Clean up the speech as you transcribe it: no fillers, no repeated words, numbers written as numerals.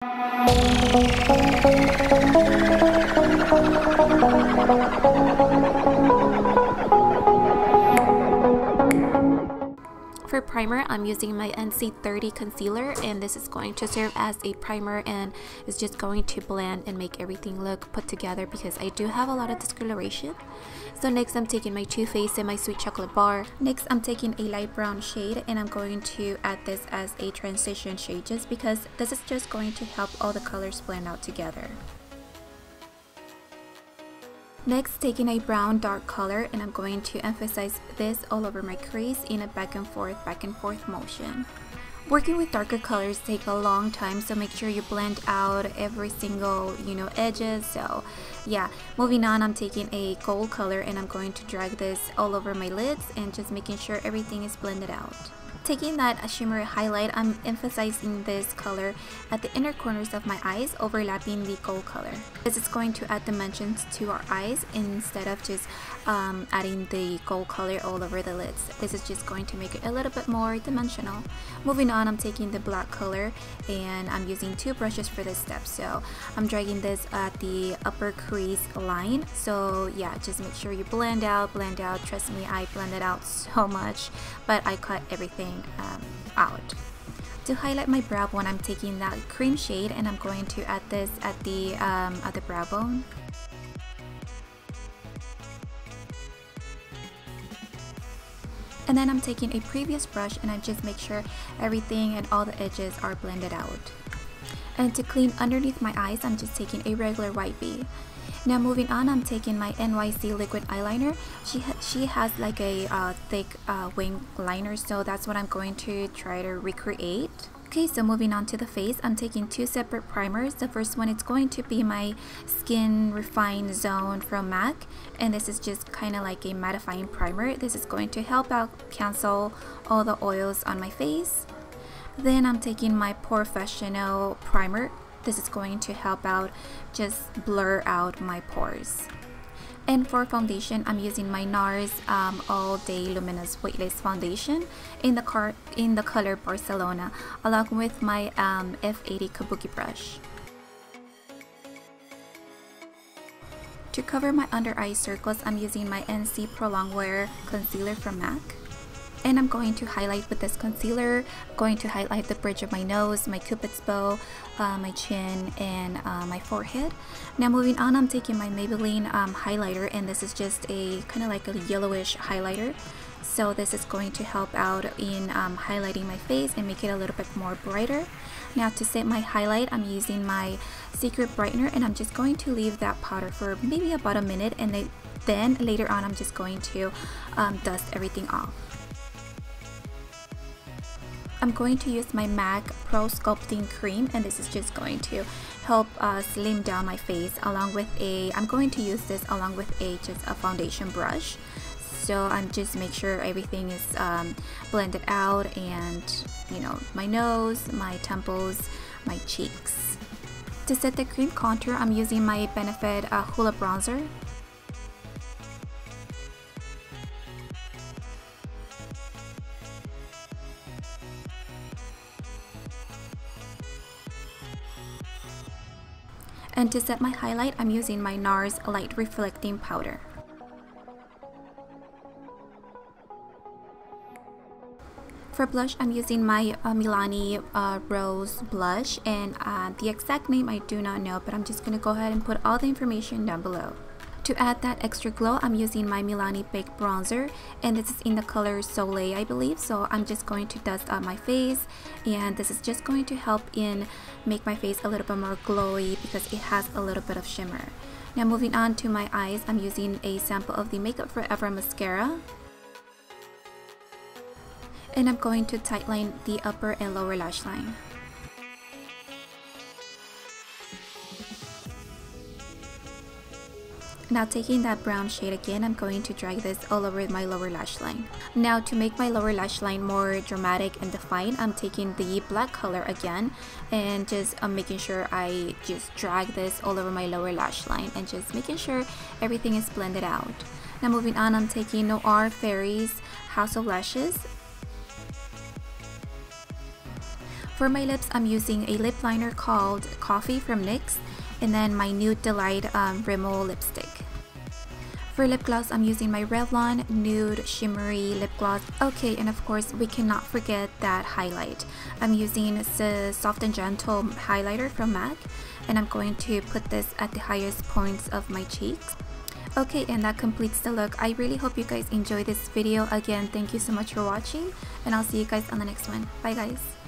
For primer, I'm using my NC30 concealer, and this is going to serve as a primer, and it's just going to blend and make everything look put together because I do have a lot of discoloration. So next I'm taking my Too Faced and my Sweet Chocolate Bar. Next I'm taking a light brown shade, and I'm going to add this as a transition shade just because this is just going to help all the colors blend out together. Next, taking a brown dark color, and I'm going to emphasize this all over my crease in a back and forth motion. Working with darker colors take a long time, so make sure you blend out every single, edges. So yeah, moving on, I'm taking a gold color, and I'm going to drag this all over my lids and just making sure everything is blended out. Taking that shimmery highlight, I'm emphasizing this color at the inner corners of my eyes, overlapping the gold color. This is going to add dimensions to our eyes instead of just adding the gold color all over the lids. This is just going to make it a little bit more dimensional. Moving on, I'm taking the black color, and I'm using two brushes for this step. So I'm dragging this at the upper crease line. So yeah, just make sure you blend out. Trust me, I blended out so much, but I cut everything out. To highlight my brow bone, I'm taking that cream shade, and I'm going to add this at the brow bone. And then I'm taking a previous brush, and I just make sure everything and all the edges are blended out. And to clean underneath my eyes, I'm just taking a regular white bee. Now moving on, I'm taking my NYC liquid eyeliner. She has like a thick wing liner, so that's what I'm going to try to recreate. Okay, so moving on to the face, I'm taking two separate primers. The first one is going to be my Skin Refine Zone from MAC, and this is just kind of like a mattifying primer. This is going to help out cancel all the oils on my face. Then I'm taking my Professional primer. This is going to help out just blur out my pores. And for foundation, I'm using my NARS All Day Luminous Weightless Foundation in the color Barcelona, along with my F80 Kabuki brush. To cover my under eye circles, I'm using my NC Prolongwear concealer from MAC. And I'm going to highlight with this concealer. I'm going to highlight the bridge of my nose, my cupid's bow, my chin, and my forehead. Now moving on, I'm taking my Maybelline highlighter, and this is just a kind of like a yellowish highlighter. So this is going to help out in highlighting my face and make it a little bit more brighter. Now to set my highlight, I'm using my Secret Brightener, and I'm just going to leave that powder for maybe about a minute, and then later on I'm just going to dust everything off. I'm going to use my MAC Pro Sculpting Cream, and this is just going to help slim down my face, along with I'm going to use this along with just a foundation brush. So I'm just make sure everything is blended out, and my nose, my temples, my cheeks. To set the cream contour, I'm using my Benefit Hoola bronzer. And to set my highlight, I'm using my NARS Light Reflecting Powder. For blush, I'm using my Milani Rose Blush, and the exact name I do not know, but I'm just going to go ahead and put all the information down below. To add that extra glow, I'm using my Milani Baked Bronzer, and this is in the color Soleil, I believe. So I'm just going to dust on my face, and this is just going to help in make my face a little bit more glowy because it has a little bit of shimmer. Now moving on to my eyes, I'm using a sample of the Makeup Forever Mascara. And I'm going to tightline the upper and lower lash line. Now taking that brown shade again, I'm going to drag this all over my lower lash line. Now to make my lower lash line more dramatic and defined, I'm taking the black color again, and just making sure I just drag this all over my lower lash line and just making sure everything is blended out. Now moving on, I'm taking Noir Fairies House of Lashes. For my lips, I'm using a lip liner called Coffee from NYX, and then my Nude Delight Rimmel lipstick. For lip gloss, I'm using my Revlon Nude Shimmery Lip Gloss. Okay, and of course, we cannot forget that highlight. I'm using the Soft and Gentle highlighter from MAC, and I'm going to put this at the highest points of my cheeks. Okay, and that completes the look. I really hope you guys enjoyed this video. Again, thank you so much for watching, and I'll see you guys on the next one. Bye guys.